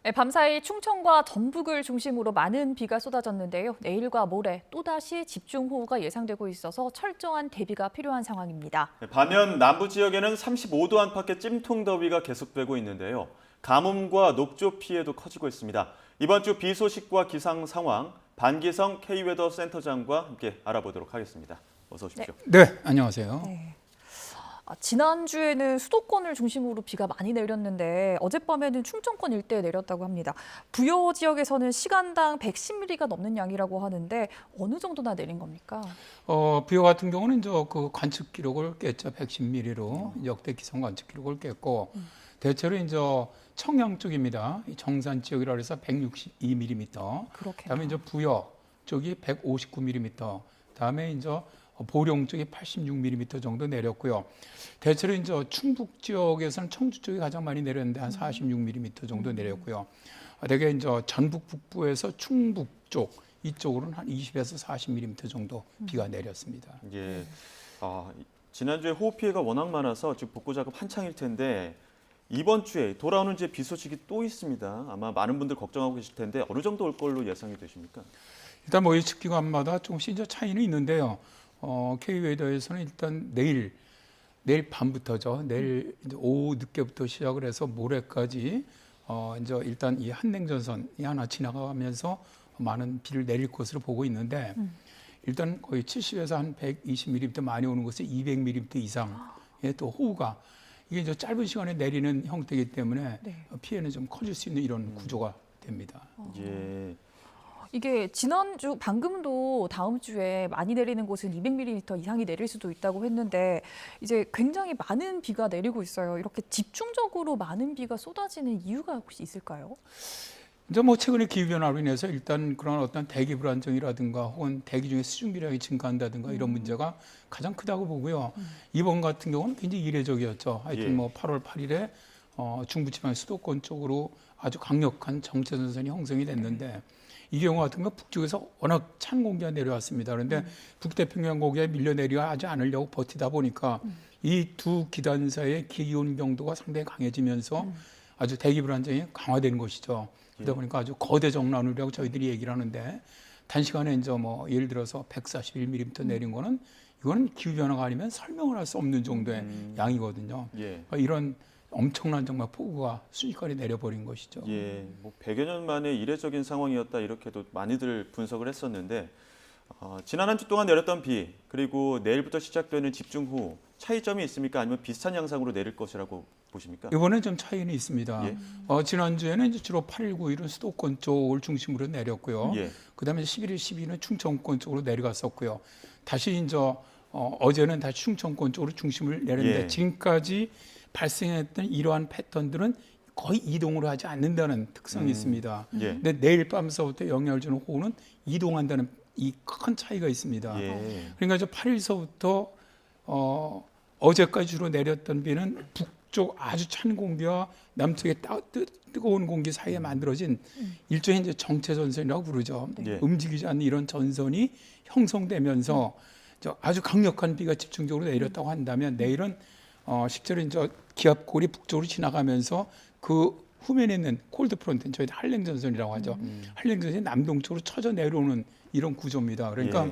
네, 밤사이 충청과 전북을 중심으로 많은 비가 쏟아졌는데요. 내일과 모레 또다시 집중호우가 예상되고 있어서 철저한 대비가 필요한 상황입니다. 반면 남부 지역에는 35도 안팎의 찜통더위가 계속되고 있는데요. 가뭄과 녹조 피해도 커지고 있습니다. 이번 주 비 소식과 기상 상황, 반기성 K웨더 센터장과 함께 알아보도록 하겠습니다. 어서 오십시오. 네, 안녕하세요. 네. 지난주에는 수도권을 중심으로 비가 많이 내렸는데 어젯밤에는 충청권 일대에 내렸다고 합니다. 부여 지역에서는 시간당 110mm가 넘는 양이라고 하는데 어느 정도나 내린 겁니까? 부여 같은 경우는 이제 그 관측 기록을 깼죠. 110mm로 역대 기상 관측 기록을 깼고 대체로 이제 청양 쪽입니다. 이 정산 지역이라 해서 162mm. 그다음에 이제 부여 쪽이 159mm. 그다음에 이제 보령 쪽이 86mm 정도 내렸고요. 대체로 이제 충북 지역에서는 청주 쪽이 가장 많이 내렸는데 한 46mm 정도 내렸고요. 대개 이제 전북 북부에서 충북 쪽 이쪽으로는 한 20에서 40mm 정도 비가 내렸습니다. 예. 지난주에 호우 피해가 워낙 많아서 지금 복구 작업 한창일 텐데 이번 주에 돌아오는 이제 비 소식이 또 있습니다. 아마 많은 분들 걱정하고 계실 텐데 어느 정도 올 걸로 예상이 되십니까? 일단 뭐 예측 기관마다 조금씩 이제 차이는 있는데요. K웨더에서는 일단 내일 밤부터죠. 내일 이제 오후 늦게부터 시작을 해서 모레까지 이제 일단 이 한냉전선이 하나 지나가면서 많은 비를 내릴 것으로 보고 있는데 일단 거의 70에서 한 120mm 많이 오는 곳에 200mm 이상의 또 호우가 이게 이제 짧은 시간에 내리는 형태이기 때문에 피해는 좀 커질 수 있는 이런 구조가 됩니다. 예. 이게 지난주 방금도 다음 주에 많이 내리는 곳은 200mm 이상이 내릴 수도 있다고 했는데 이제 굉장히 많은 비가 내리고 있어요. 이렇게 집중적으로 많은 비가 쏟아지는 이유가 혹시 있을까요? 이제 뭐 최근에 기후 변화로 인해서 일단 그런 어떤 대기 불안정이라든가 혹은 대기 중에 수증기량이 증가한다든가 이런 문제가 가장 크다고 보고요. 이번 같은 경우는 굉장히 이례적이었죠. 하여튼 뭐 8월 8일에 중부지방 수도권 쪽으로 아주 강력한 정체전선이 형성이 됐는데 이 경우 같은 경우 북쪽에서 워낙 찬 공기가 내려왔습니다. 그런데 북태평양 고기에 밀려내려가지 않으려고 버티다 보니까 이 두 기단 사이의 기온 경도가 상당히 강해지면서 아주 대기 불안정이 강화되는 것이죠. 그러다 보니까 아주 거대 정난우라고 저희들이 얘기를 하는데 단시간에 이제 뭐 예를 들어서 141mm 내린 거는 이거는 기후 변화가 아니면 설명을 할 수 없는 정도의 양이거든요. 그러니까 이런 엄청난 정말 폭우가 순식간에 내려버린 것이죠. 예, 뭐 100여 년 만에 이례적인 상황이었다 이렇게도 많이들 분석을 했었는데 지난 한 주 동안 내렸던 비 그리고 내일부터 시작되는 집중호우 차이점이 있습니까? 아니면 비슷한 양상으로 내릴 것이라고 보십니까? 이번에 좀 차이는 있습니다. 지난주에는 이제 주로 8일, 9일은 수도권 쪽을 중심으로 내렸고요. 그다음에 11일, 12일은 충청권 쪽으로 내려갔었고요. 다시 이제 어제는 다시 충청권 쪽으로 중심을 내렸는데 지금까지 발생했던 이러한 패턴들은 거의 이동을 하지 않는다는 특성이 있습니다. 근데 내일 밤서부터 영향을 주는 호우는 이동한다는 이 큰 차이가 있습니다. 그러니까 이제 8일서부터 어제까지 주로 내렸던 비는 북쪽 아주 찬 공기와 남쪽의 뜨거운 공기 사이에 만들어진 일종의 이제 정체전선이라고 부르죠. 움직이지 않는 이런 전선이 형성되면서 아주 강력한 비가 집중적으로 내렸다고 한다면 내일은 실제로 이제 기압골이 북쪽으로 지나가면서 그 후면에 있는 콜드 프론트, 저희 한랭전선이라고 하죠. 한랭전선이 남동쪽으로 쳐져 내려오는 이런 구조입니다. 그러니까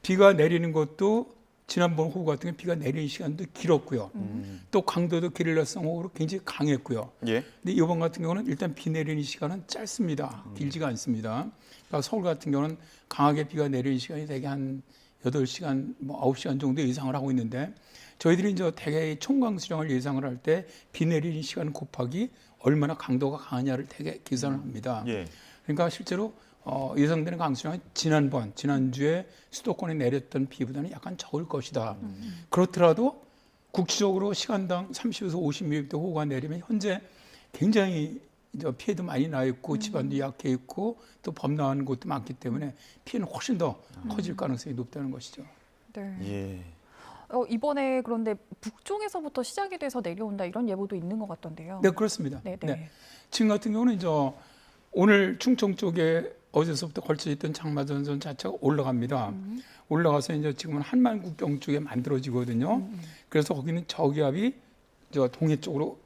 비가 내리는 것도 지난번 호우 같은 경우 비가 내리는 시간도 길었고요. 또 강도도 게릴라성 호우로 굉장히 강했고요. 근데 이번 같은 경우는 일단 비 내리는 시간은 짧습니다. 길지가 않습니다. 그러니까 서울 같은 경우는 강하게 비가 내리는 시간이 대개 한 8시간, 뭐 9시간 정도 예상을 하고 있는데 저희들이 이제 대개 총강 수량을 예상을 할 때 비 내리는 시간 곱하기 얼마나 강도가 강하냐를 대개 계산을 합니다. 그러니까 실제로 예상되는 강수량은 지난주에 수도권에 내렸던 비보다는 약간 적을 것이다. 그렇더라도 국지적으로 시간당 30에서 50mm 호우가 내리면 현재 굉장히 이제 피해도 많이 나 있고 집안도 약해 있고 또 범람하는 곳도 많기 때문에 피해는 훨씬 더 커질 가능성이 높다는 것이죠. 네. 이번에 그런데 북쪽에서부터 시작이 돼서 내려온다 이런 예보도 있는 것 같던데요. 네, 그렇습니다. 지금 같은 경우는 이제 오늘 충청 쪽에 어제서부터 걸쳐 있던 장마전선 자체가 올라갑니다. 올라가서 이제 지금은 한만국경 쪽에 만들어지거든요. 그래서 거기는 저기압이 저 동해 쪽으로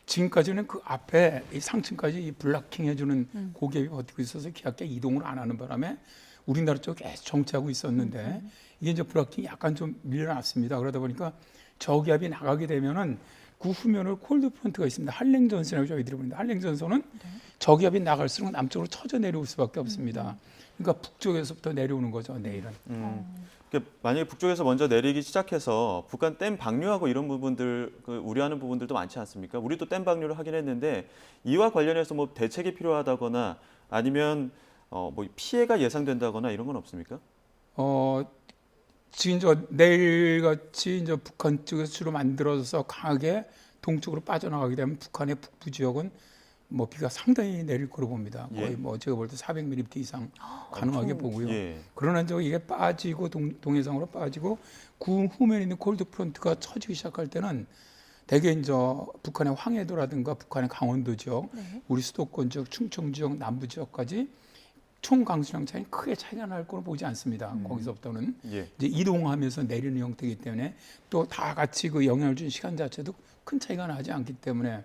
지금까지는 그 앞에 이 상층까지 이 블락킹 해주는 고기압이 버티고 있어서 기압계 이동을 안 하는 바람에 우리나라 쪽에 계속 정체하고 있었는데 이게 이제 블락킹이 약간 좀 밀려났습니다. 그러다 보니까 저기압이 나가게 되면은 그 후면을 콜드 프론트가 있습니다. 한랭전선이라고 저희들이 부르는데 한랭전선은 저기압이 나갈수록 남쪽으로 쳐져 내려올 수밖에 없습니다. 그러니까 북쪽에서부터 내려오는 거죠, 내일은. 그러니까 만약에 북쪽에서 먼저 내리기 시작해서 북한 댐 방류하고 이런 부분들 우려하는 부분들도 많지 않습니까? 우리도 댐 방류를 하긴 했는데 이와 관련해서 뭐 대책이 필요하다거나 아니면 뭐 피해가 예상된다거나 이런 건 없습니까? 지금 저 내일같이 이제 북한 쪽에서 주로 만들어서 강하게 동쪽으로 빠져나가게 되면 북한의 북부 지역은 뭐 비가 상당히 내릴 거로 봅니다. 거의 뭐 제가 볼 때 400mm 이상 가능하게 보고요. 그러나 이제 이게 빠지고 동해상으로 빠지고 그 후면에 있는 콜드 프론트가 처지기 시작할 때는 대개 이제 북한의 황해도라든가 북한의 강원도 지역, 우리 수도권 지역, 충청 지역, 남부 지역까지 총 강수량 차이 크게 차이가 날 거로 보지 않습니다. 거기서부터는 이제 이동하면서 내리는 형태이기 때문에 또 다 같이 그 영향을 준 시간 자체도 큰 차이가 나지 않기 때문에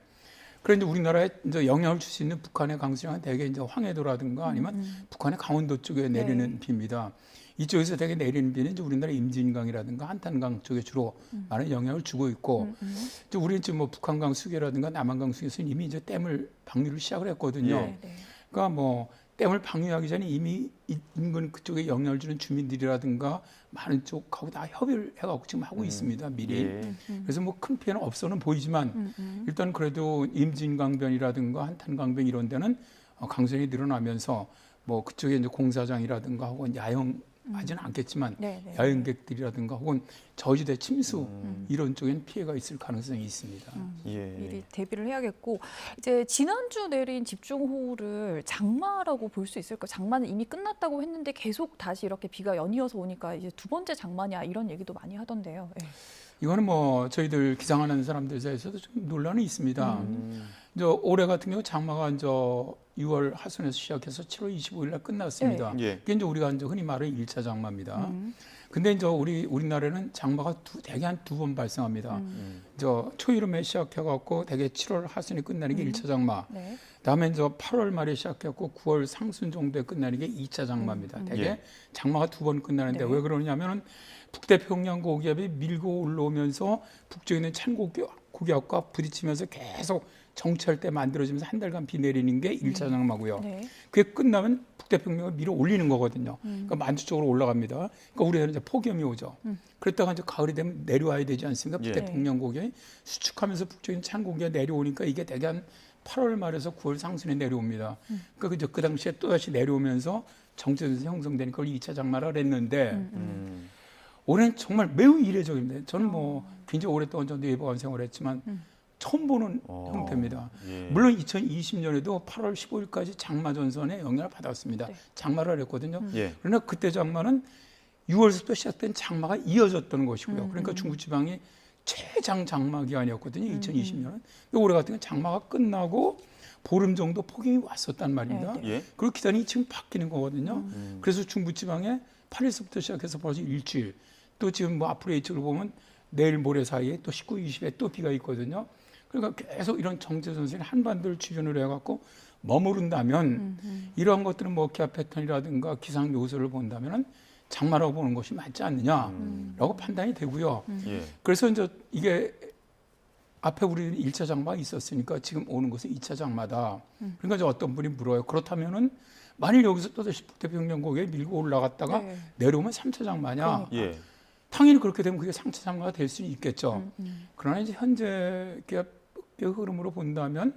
그런데 우리나라에 이제 영향을 줄 수 있는 북한의 강수량은 대개 이제 황해도라든가 아니면 북한의 강원도 쪽에 내리는 비입니다. 이쪽에서 대개 내리는 비는 이제 우리나라 임진강이라든가 한탄강 쪽에 주로 많은 영향을 주고 있고, 이제 우리는 지금 뭐 북한강 수계라든가 남한강 수계에서는 이미 이제 댐을 방류를 시작을 했거든요. 그러니까 뭐 댐을 방류하기 전에 이미 인근 그쪽에 영향을 주는 주민들이라든가 많은 쪽하고 다 협의를 해갖고 지금 하고 있습니다, 미리. 그래서 뭐 큰 피해는 없어는 보이지만 일단 그래도 임진강변이라든가 한탄강변 이런 데는 강수량이 늘어나면서 뭐 그쪽에 이제 공사장이라든가 혹은 야영하지는 않겠지만 야영객들이라든가 혹은 저지대 침수 이런 쪽에는 피해가 있을 가능성이 있습니다. 미리 대비를 해야겠고 이제 지난주 내린 집중호우를 장마라고 볼 수 있을까요? 장마는 이미 끝났다고 했는데 계속 다시 이렇게 비가 연이어서 오니까 이제 두 번째 장마냐 이런 얘기도 많이 하던데요. 이거는 뭐 저희들 기상하는 사람들 사이에서도 좀 논란이 있습니다. 저 올해 같은 경우 장마가 이제 6월 하순에서 시작해서 7월 25일 날 끝났습니다. 이게 이제 우리가 이제 흔히 말하는 1차 장마입니다. 근데 이제 우리나라는 장마가 대개 한 두 번 발생합니다. 저 초여름에 시작해갖고 대개 7월 하순에 끝나는 게 1차 장마. 다음에 이제 8월 말에 시작해갖고 9월 상순 정도에 끝나는 게 2차 장마입니다. 대개 장마가 두 번 끝나는데 왜 그러냐면은 북태평양 고기압이 밀고 올라오면서 북쪽에 있는 찬 고기압과 부딪히면서 계속 정체할 때 만들어지면서 한 달간 비 내리는 게 1차 장마고요. 그게 끝나면 북태평양을 밀어 올리는 거거든요. 그러니까 만주 쪽으로 올라갑니다. 그러니까 우리는 이제 폭염이 오죠. 그랬다가 이제 가을이 되면 내려와야 되지 않습니까? 북태평양 고기압이 수축하면서 북쪽에 있는 찬 고기압이 내려오니까 이게 대개 한 8월 말에서 9월 상순에 내려옵니다. 그러니까 그 당시에 또 다시 내려오면서 정체에서 형성되니까 그걸 2차 장마라 그랬는데 올해는 정말 매우 이례적입니다. 저는 뭐 굉장히 오랫동안 전도 예보관 생활했지만 처음 보는 형태입니다. 물론 2020년에도 8월 15일까지 장마 전선에 영향을 받았습니다. 장마를 했거든요. 그러나 그때 장마는 6월부터 시작된 장마가 이어졌던 것이고요. 그러니까 중부지방이 최장 장마 기간이었거든요. 2020년은. 올해 같은 경우는 장마가 끝나고 보름 정도 폭염이 왔었단 말입니다. 그리고 기간이 지금 바뀌는 거거든요. 그래서 중부지방에 8일서부터 시작해서 벌써 일주일, 또 지금 뭐 앞으로 예측을 보면 내일 모레 사이에 또 19, 20에 또 비가 있거든요. 그러니까 계속 이런 정체전선이 한반도를 주변으로 해갖고 머무른다면 이러한 것들은 뭐 기압 패턴이라든가 기상 요소를 본다면은 장마라고 보는 것이 맞지 않느냐라고 판단이 되고요. 그래서 이제 이게 앞에 우리는 1차 장마가 있었으니까 지금 오는 것은 2차 장마다. 그러니까 이제 어떤 분이 물어요. 그렇다면은 만일 여기서 또다시 북태평양 고기에 밀고 올라갔다가 내려오면 3차 장마냐? 당연히 그렇게 되면 그게 3차 장마가 될 수는 있겠죠. 그러나 이제 현재 기압 흐름으로 본다면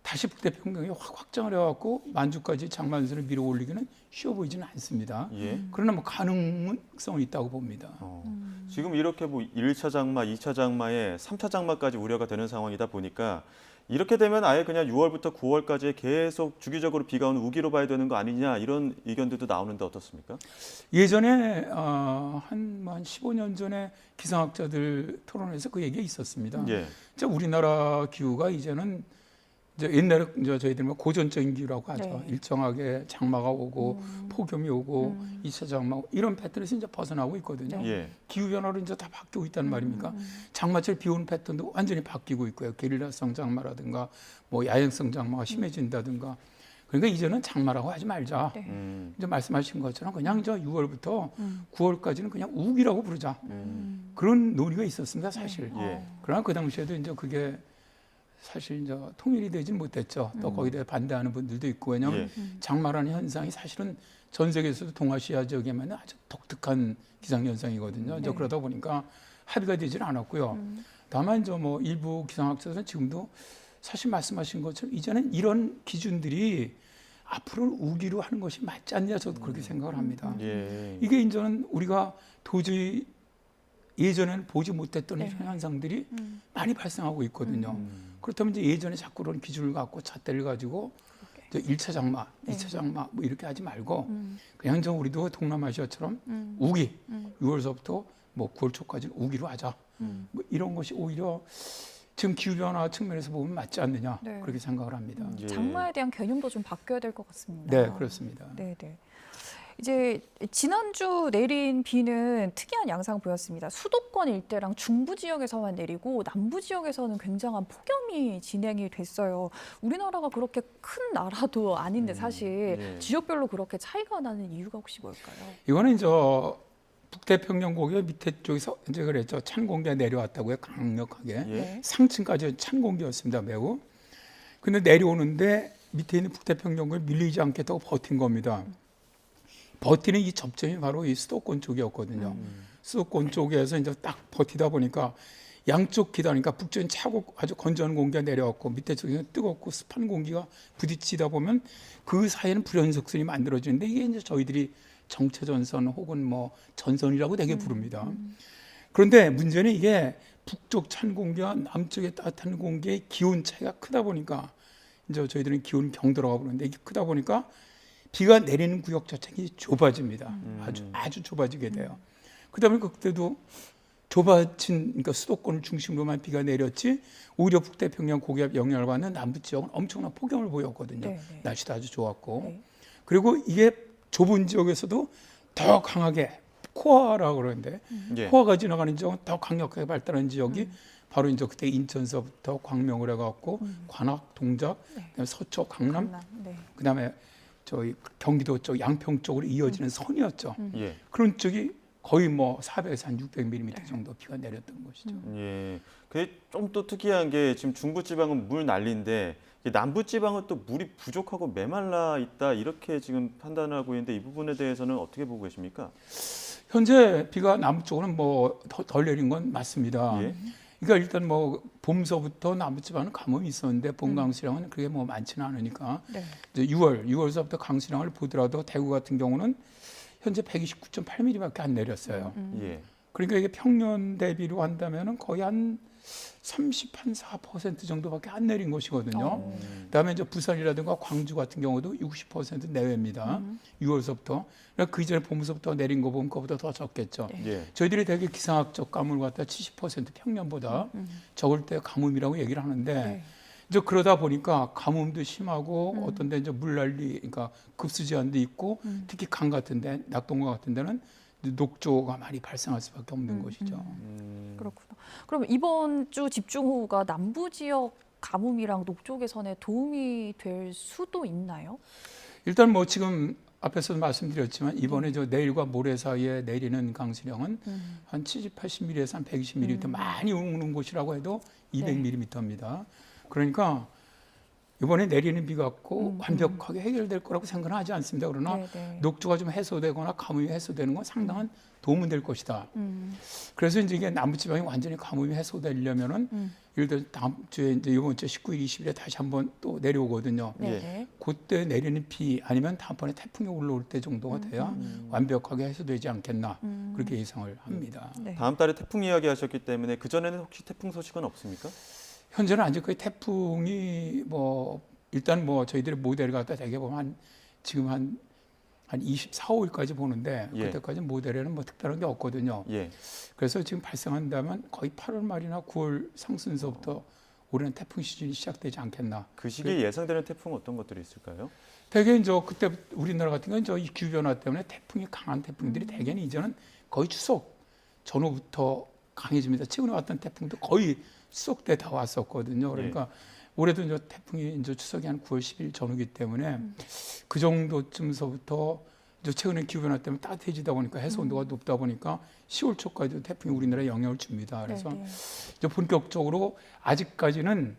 다시 북태평양이 확장을 해갖고 만주까지 장마전선을 밀어 올리기는 쉬워 보이지는 않습니다. 그러나 뭐 가능성은 있다고 봅니다. 지금 이렇게 뭐 1차 장마, 2차 장마에 3차 장마까지 우려가 되는 상황이다 보니까 이렇게 되면 아예 그냥 6월부터 9월까지 계속 주기적으로 비가 오는 우기로 봐야 되는 거 아니냐 이런 의견들도 나오는데 어떻습니까? 예전에 한 15년 전에 기상학자들 토론에서 그 얘기가 있었습니다. 우리나라 기후가 이제는 이제 옛날에 이제 저희들 뭐 고전적인 기후라고 하죠. 네. 일정하게 장마가 오고 폭염이 오고 2차 장마 이런 패턴에서 이제 벗어나고 있거든요. 예. 기후 변화로 이제 다 바뀌고 있단 말입니까? 장마철 비 오는 패턴도 완전히 바뀌고 있고요. 게릴라성 장마라든가 뭐 야행성 장마가 심해진다든가. 그러니까 이제는 장마라고 하지 말자. 네. 이제 말씀하신 것처럼 그냥 저 6월부터 9월까지는 그냥 우기라고 부르자. 그런 논의가 있었습니다, 사실. 예. 그러나 그 당시에도 이제 그게 사실 이제 통일이 되진 못했죠. 또 거기에 대해 반대하는 분들도 있고 왜냐하면 장마라는 현상이 사실은 전 세계에서도 동아시아 지역에만 아주 독특한 기상 현상이거든요. 이제 그러다 보니까 합의가 되질 않았고요. 다만 이제 뭐 일부 기상학자들은 지금도 사실 말씀하신 것처럼 이제는 이런 기준들이 앞으로 우기로 하는 것이 맞지 않냐 저도 그렇게 생각을 합니다. 예. 이게 이제는 우리가 도저히 예전에는 보지 못했던 네. 이런 현상들이 많이 발생하고 있거든요. 그렇다면 이제 예전에 자꾸 그런 기준을 갖고 잣대를 가지고 이제 1차 장마, 네. 2차 장마 뭐 이렇게 하지 말고 그냥 저 우리도 동남아시아처럼 우기 6월서부터 뭐 9월 초까지는 우기로 하자. 뭐 이런 것이 오히려 지금 기후변화 측면에서 보면 맞지 않느냐 네. 그렇게 생각을 합니다. 예. 장마에 대한 개념도 좀 바뀌어야 될 것 같습니다. 네, 그렇습니다. 네, 네. 이제 지난주 내린 비는 특이한 양상 보였습니다. 수도권 일대랑 중부 지역에서만 내리고 남부 지역에서는 굉장한 폭염이 진행이 됐어요. 우리나라가 그렇게 큰 나라도 아닌데 사실 예. 지역별로 그렇게 차이가 나는 이유가 혹시 뭘까요? 이거는 이제 북태평양 고기의 밑에 쪽에서 이제 그랬죠. 찬 공기가 내려왔다고요. 강력하게. 예. 네. 상층까지 찬 공기였습니다. 매우. 근데 내려오는데 밑에 있는 북태평양 고기 밀리지 않겠다고 버틴 겁니다. 버티는 이 접점이 바로 이 수도권 쪽이었거든요. 수도권 쪽에서 이제 딱 버티다 보니까 양쪽 기다니까 북쪽은 차고 아주 건조한 공기가 내려왔고 밑에 쪽에는 뜨겁고 습한 공기가 부딪히다 보면 그 사이에는 불연속선이 만들어지는데 이게 이제 저희들이 정체전선 혹은 뭐 전선이라고 되게 부릅니다. 그런데 문제는 이게 북쪽 찬 공기와 남쪽의 따뜻한 공기의 기온 차이가 크다 보니까 이제 저희들은 기온 경도라고 부르는데 이게 크다 보니까 비가 내리는 구역 자체가 좁아집니다. 아주 좁아지게 돼요. 그다음에 그때도 좁아진 그러니까 수도권을 중심으로만 비가 내렸지 오히려 북태평양 고기압 영향을 받는 남부 지역은 엄청난 폭염을 보였거든요. 네, 네. 날씨도 아주 좋았고 네. 그리고 이게 좁은 지역에서도 더 강하게 코어라고 그러는데 예. 코어가 지나가는 지역은 더 강력하게 발달한 지역이 바로 이제 그때 인천서부터 광명을 해갖고 관악, 동작, 네. 그다음에 서초, 강남, 네. 그다음에 저희 경기도 쪽 양평 쪽으로 이어지는 선이었죠. 예. 그런 쪽이 거의 뭐 400에서 한 600mm 정도 비가 내렸던 것이죠. 예. 그게 좀 또 특이한 게 지금 중부 지방은 물 난리인데 남부 지방은 또 물이 부족하고 메말라 있다 이렇게 지금 판단하고 있는데 이 부분에 대해서는 어떻게 보고 계십니까? 현재 비가 남부 쪽으로는 뭐 덜 내린 건 맞습니다. 예. 그러니까 일단 뭐 봄서부터 남부 지방은 가뭄이 있었는데 봄 강수량은 그게 뭐 많지는 않으니까 네. 이제 6월서부터 강수량을 보더라도 대구 같은 경우는 현재 129.8mm밖에 안 내렸어요. 예. 그러니까 이게 평년 대비로 한다면은 거의 한 34% 정도밖에 안 내린 것이거든요. 그다음에 이제 부산이라든가 광주 같은 경우도 60% 내외입니다. 6월서부터. 그러니까 그 이전에 봄서부터 내린 거 보면 그거보다 더 적겠죠. 네. 예. 저희들이 되게 기상학적 가뭄을 갖다 70% 평년보다 적을 때 가뭄이라고 얘기를 하는데 네. 이제 그러다 보니까 가뭄도 심하고 어떤 데 이제 물난리, 그러니까 급수제한도 있고 특히 강 같은데 낙동강 같은 데는 녹조가 많이 발생할 수밖에 없는 것이죠. 그렇구나. 그럼 이번 주 집중호우가 남부 지역 가뭄이랑 녹조 개선에 도움이 될 수도 있나요? 일단 뭐 지금 앞에서도 말씀드렸지만 이번에 저 내일과 모레 사이에 내리는 강수량은 한 70, 80mm에서 한 120mm 많이 오는 곳이라고 해도 200mm입니다. 그러니까 이번에 내리는 비 갖고 완벽하게 해결될 거라고 생각은 하지 않습니다. 그러나 네네. 녹조가 좀 해소되거나 가뭄이 해소되는 건 상당한 도움은 될 것이다. 그래서 이제 이게 남부지방이 완전히 가뭄이 해소되려면은 예를 들어 다음 주에 이제 이번 주 19일, 20일에 다시 한번 또 내려오거든요. 네네. 그때 내리는 비 아니면 다음번에 태풍이 올라올 때 정도가 돼야 완벽하게 해소되지 않겠나 그렇게 예상을 합니다. 네. 다음 달에 태풍 이야기 하셨기 때문에 그전에는 혹시 태풍 소식은 없습니까? 현재는 아직 그 태풍이 뭐 일단 뭐 저희들이 모델을 갖다 대개 보면 지금 한 24, 5일까지 보는데 예. 그때까지 모델에는 뭐 특별한 게 없거든요. 예. 그래서 지금 발생한다면 거의 8월 말이나 9월 상순서부터 올해는 태풍 시즌이 시작되지 않겠나. 그 시기에 예상되는 태풍 어떤 것들이 있을까요? 대개 이제 그때 우리나라 같은 경우는 이 기후 변화 때문에 태풍이 강한 태풍들이 대개는 이제는 거의 추석 전후부터 강해집니다. 최근에 왔던 태풍도 거의 추석 때 다 왔었거든요. 그러니까 올해도 이제 태풍이 이제 추석이 한 9월 10일 전후기 때문에 그 정도쯤서부터 이제 최근에 기후 변화 때문에 따뜻해지다 보니까 해수 온도가 높다 보니까 10월 초까지도 태풍이 우리나라에 영향을 줍니다. 그래서 네네. 이제 본격적으로 아직까지는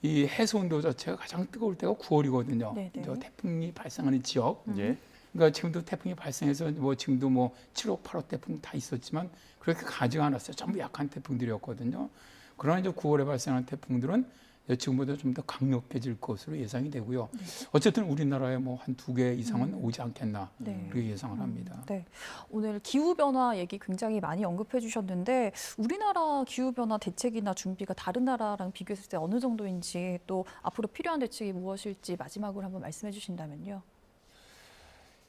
이 해수 온도 자체가 가장 뜨거울 때가 9월이거든요. 네네. 이제 태풍이 발생하는 지역. 예. 그러니까 지금도 태풍이 발생해서 뭐 지금도 뭐 7호, 8호 태풍 다 있었지만 그렇게 가지가 않았어요. 전부 약한 태풍들이었거든요. 그러나 이제 9월에 발생한 태풍들은 이제 지금보다 좀 더 강력해질 것으로 예상이 되고요. 어쨌든 우리나라에 뭐 한 2개 이상은 오지 않겠나 네. 그렇게 예상을 합니다. 네. 오늘 기후변화 얘기 굉장히 많이 언급해 주셨는데 우리나라 기후변화 대책이나 준비가 다른 나라랑 비교했을 때 어느 정도인지 또 앞으로 필요한 대책이 무엇일지 마지막으로 한번 말씀해 주신다면요.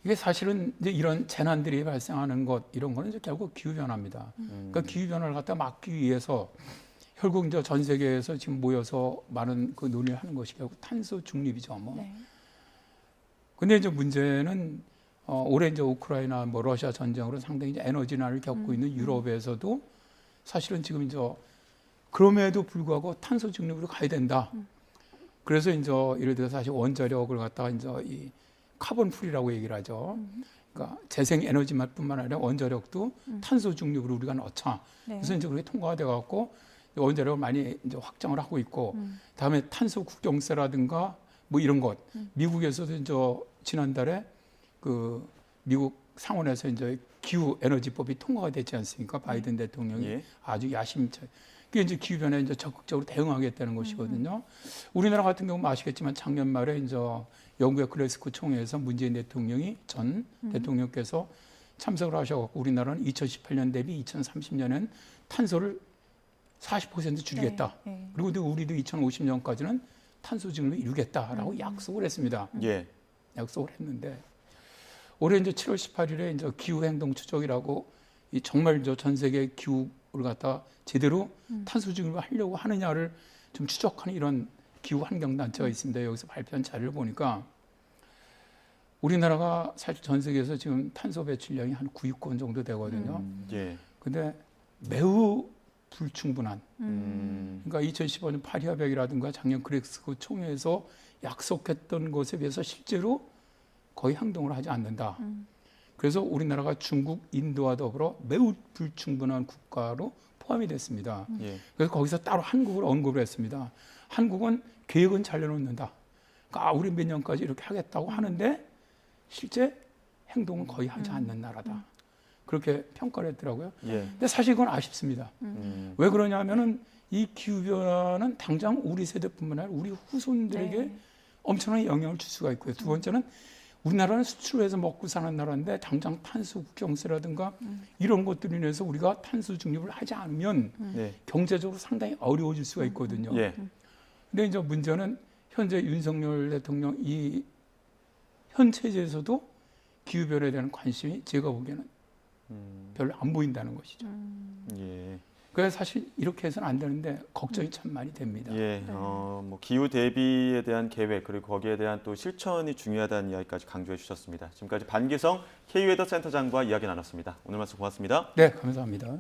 이게 사실은 이제 이런 재난들이 발생하는 것 이런 거는 이제 결국 기후 변화입니다. 그러니까 기후 변화를 갖다 막기 위해서 결국 이제 전 세계에서 지금 모여서 많은 그 논의를 하는 것이 결국 탄소 중립이죠. 뭐. 네. 근데 이제 문제는 올해 이제 우크라이나 뭐 러시아 전쟁으로 상당히 이제 에너지난을 겪고 있는 유럽에서도 사실은 지금 이제 그럼에도 불구하고 탄소 중립으로 가야 된다. 그래서 이제 예를 들어서 사실 원자력을 갖다가 이제 이 카본 프리라고 얘기를 하죠. 그러니까 재생 에너지만뿐만 아니라 원자력도 탄소 중립으로 우리가 넣자. 네. 그래서 이제 그게 통과가 돼갖고 원자력을 많이 이제 확장을 하고 있고, 다음에 탄소 국경세라든가 뭐 이런 것. 미국에서도 이제 지난달에 그 미국 상원에서 이제 기후 에너지법이 통과가 됐지 않습니까? 바이든 대통령이 예. 아주 야심차게. 그게 이제 기후 변화에 이제 적극적으로 대응하겠다는 것이거든요. 우리나라 같은 경우는 아시겠지만 작년 말에 이제 영국의 글래스고 총회에서 문재인 대통령이 전 대통령께서 참석을 하셔갖고 우리나라는 2018년 대비 2030년엔 탄소를 40% 줄이겠다. 네. 네. 그리고 또 우리도 2050년까지는 탄소 중립을 이루겠다라고 약속을 했습니다. 예. 약속을 했는데 올해 이제 7월 18일에 이제 기후 행동 추적이라고 이 정말 전 세계 기후를 갖다 제대로 탄소 중립을 하려고 하느냐를 좀 추적하는 이런 기후 환경 단체가 있습니다. 여기서 발표한 자료를 보니까 우리나라가 사실 전 세계에서 지금 탄소 배출량이 한 9위권 정도 되거든요. 예. 근데 매우 불충분한. 음. 그러니까 2015년 파리 협약이라든가 작년 글래스고 총회에서 약속했던 것에 비해서 실제로 거의 행동을 하지 않는다. 그래서 우리나라가 중국, 인도와 더불어 매우 불충분한 국가로 포함이 됐습니다. 예. 그래서 거기서 따로 한국을 언급을 했습니다. 한국은 계획은 잘 내놓는다. 그러니까 우리 몇 년까지 이렇게 하겠다고 하는데 실제 행동은 거의 하지 않는 나라다. 그렇게 평가를 했더라고요. 예. 근데 사실 그건 아쉽습니다. 왜 그러냐면은 이 기후변화는 당장 우리 세대뿐만 아니라 우리 후손들에게 네. 엄청난 영향을 줄 수가 있고요. 두 번째는 우리나라는 수출해서 먹고 사는 나라인데 당장 탄소 국경세라든가 이런 것들로 인해서 우리가 탄소 중립을 하지 않으면 네. 경제적으로 상당히 어려워질 수가 있거든요. 예. 근데 이제 문제는 현재 윤석열 대통령 이 현 체제에서도 기후변화에 대한 관심이 제가 보기에는 별로 안 보인다는 것이죠. 예. 그래서 사실 이렇게 해서는 안 되는데 걱정이 참 많이 됩니다. 예. 뭐 기후 대비에 대한 계획 그리고 거기에 대한 또 실천이 중요하다는 이야기까지 강조해 주셨습니다. 지금까지 반기성 K웨더 센터장과 이야기 나눴습니다. 오늘 말씀 고맙습니다. 네, 감사합니다.